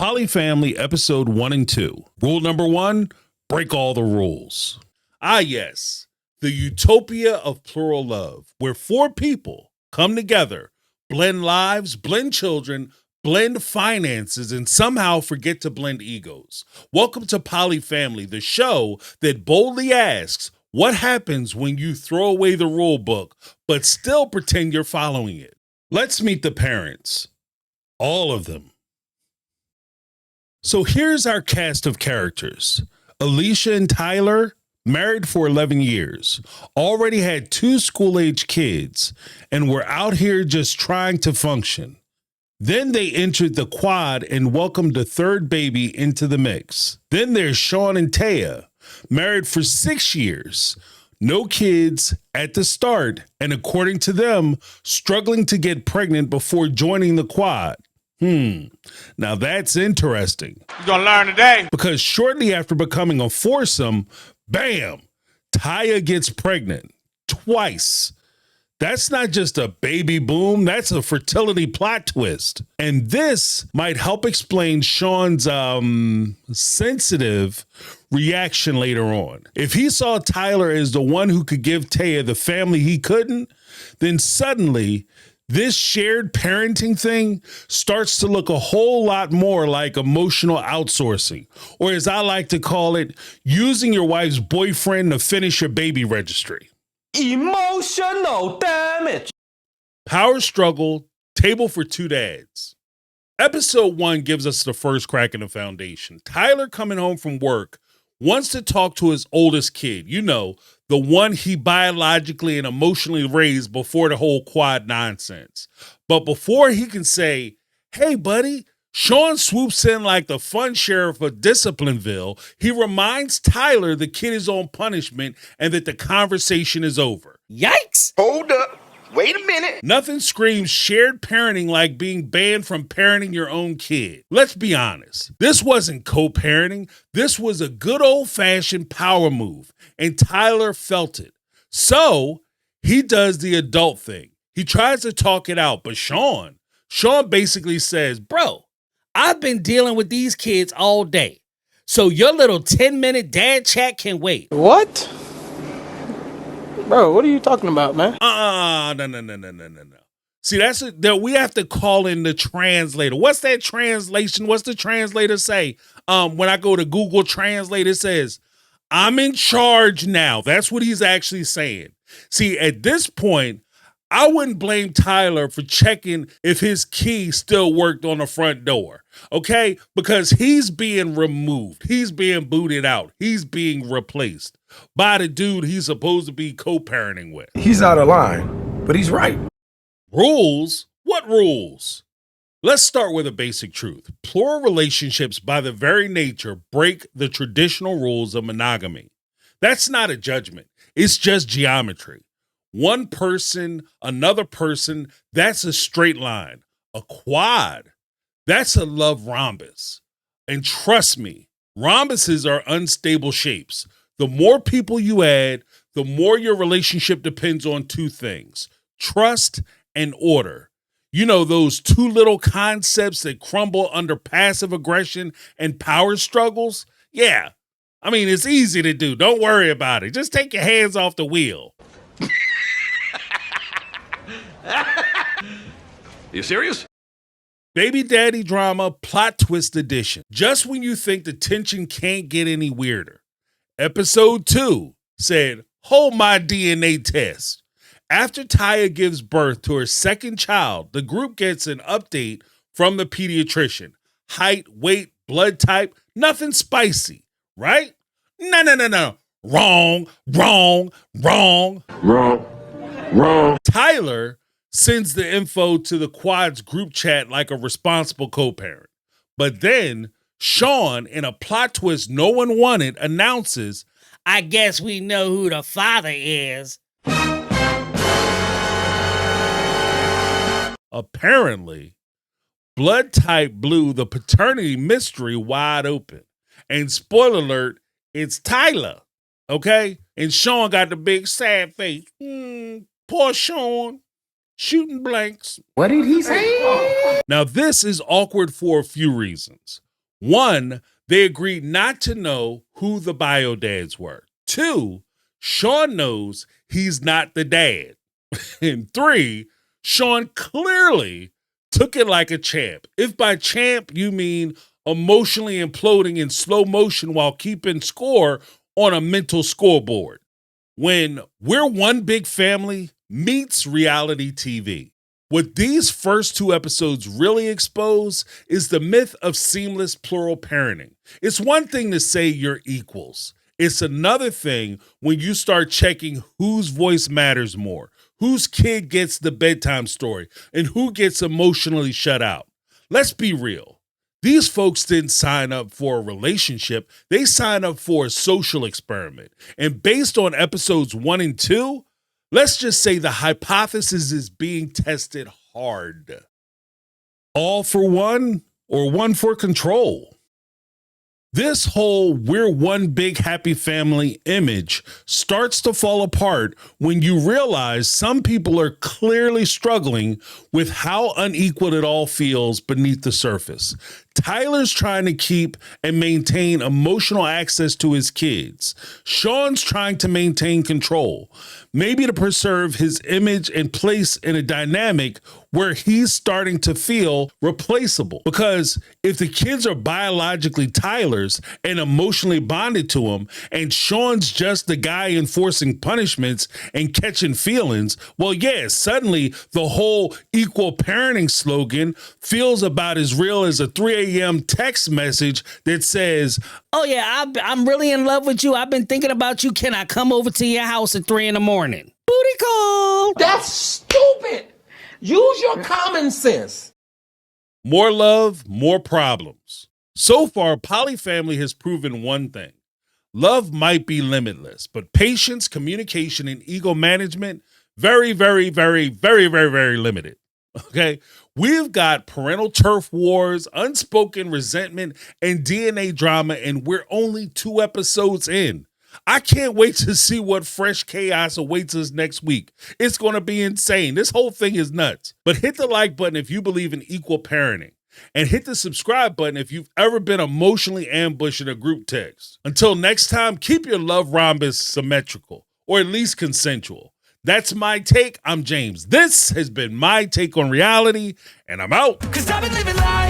Polyfamily Episode 1 and 2. Rule number 1, break all the rules. Ah, yes, the utopia of plural love, where four people come together, blend lives, blend children, blend finances, and somehow forget to blend egos. Welcome to Polyfamily, the show that boldly asks, what happens when you throw away the rule book, but still pretend you're following it? Let's meet the parents. All of them. So here's our cast of characters. Alicia and Tyler, married for 11 years, already had 2 school-age kids, and were out here just trying to function. Then they entered the quad and welcomed a third baby into the mix. Then there's Sean and Taya, married for 6 years, no kids at the start, and according to them, struggling to get pregnant before joining the quad. Now that's interesting. You're gonna learn today. Because shortly after becoming a foursome, bam, Taya gets pregnant twice. That's not just a baby boom, that's a fertility plot twist. And this might help explain Sean's sensitive reaction later on. If he saw Tyler as the one who could give Taya the family he couldn't, then suddenly this shared parenting thing starts to look a whole lot more like emotional outsourcing, or as I like to call it, using your wife's boyfriend to finish your baby registry. Emotional damage. Power struggle, table for 2 dads. Episode 1 gives us the first crack in the foundation. Tyler, coming home from work, wants to talk to his oldest kid, the one he biologically and emotionally raised before the whole quad nonsense. But before he can say, hey, buddy, Sean swoops in like the fun sheriff of Disciplineville. He reminds Tyler the kid is on punishment and that the conversation is over. Yikes! Hold up. Wait a minute. Nothing screams shared parenting like being banned from parenting your own kid. Let's be honest. This wasn't co-parenting. This was a good old-fashioned power move, and Tyler felt it. So he does the adult thing. He tries to talk it out, but Sean basically says, bro, I've been dealing with these kids all day, so your little 10-minute dad chat can wait. What? Bro, what are you talking about, man? No. See, that we have to call in the translator. What's that translation? What's the translator say? When I go to Google Translate, it says, I'm in charge now. That's what he's actually saying. See, at this point, I wouldn't blame Tyler for checking if his key still worked on the front door, okay? Because he's being removed. He's being booted out. He's being replaced by the dude he's supposed to be co-parenting with. He's out of line, but he's right. Rules? What rules? Let's start with a basic truth. Plural relationships, by their very nature, break the traditional rules of monogamy. That's not a judgment. It's just geometry. One person, another person, that's a straight line. A quad, that's a love rhombus. And trust me, rhombuses are unstable shapes. The more people you add, the more your relationship depends on 2 things, trust and order. Those 2 little concepts that crumble under passive aggression and power struggles? Yeah, it's easy to do. Don't worry about it. Just take your hands off the wheel. You serious? Baby daddy drama plot twist edition. Just when you think the tension can't get any weirder. Episode 2 said, hold my DNA test. After Taya gives birth to her second child, the group gets an update from the pediatrician. Height, weight, blood type, nothing spicy, right? No. Wrong. Tyler sends the info to the quad's group chat like a responsible co-parent. But then Sean, in a plot twist no one wanted, announces, I guess we know who the father is. Apparently, blood type blew the paternity mystery wide open. And spoiler alert, it's Tyler, okay? And Sean got the big sad face. Poor Sean. Shooting blanks. What did he say? Now, this is awkward for a few reasons. 1, they agreed not to know who the bio dads were. 2, Sean knows he's not the dad. And 3, Sean clearly took it like a champ. If by champ you mean emotionally imploding in slow motion while keeping score on a mental scoreboard. When We're One Big Family meets reality TV. What these first 2 episodes really expose is the myth of seamless plural parenting. It's one thing to say you're equals. It's another thing when you start checking whose voice matters more, whose kid gets the bedtime story, and who gets emotionally shut out. Let's be real. These folks didn't sign up for a relationship. They signed up for a social experiment. And based on episodes 1 and 2, let's just say the hypothesis is being tested hard. All for one or one for control? This whole we're one big happy family image starts to fall apart when you realize some people are clearly struggling with how unequal it all feels beneath the surface. Tyler's trying to keep and maintain emotional access to his kids. Sean's trying to maintain control, maybe to preserve his image and place in a dynamic where he's starting to feel replaceable. Because if the kids are biologically Tyler's and emotionally bonded to him, and Sean's just the guy enforcing punishments and catching feelings, well, yeah, suddenly the whole equal parenting slogan feels about as real as a 3 a.m. text message that says, "Oh yeah, I'm really in love with you. I've been thinking about you. Can I come over to your house at 3 a.m? Booty call." That's stupid. Use your common sense. more love, more problems. So far, Polyfamily has proven one thing. Love might be limitless, but patience, communication, and ego management, very, very, very, very, very, very limited. Okay? We've got parental turf wars, unspoken resentment, and DNA drama, and we're only 2 episodes in. I can't wait to see what fresh chaos awaits us next week. It's going to be insane. This whole thing is nuts. But hit the like button if you believe in equal parenting. And hit the subscribe button if you've ever been emotionally ambushed in a group text. Until next time, keep your love rhombus symmetrical, or at least consensual. That's my take. I'm James. This has been my take on reality, and I'm out. 'Cause I've been living life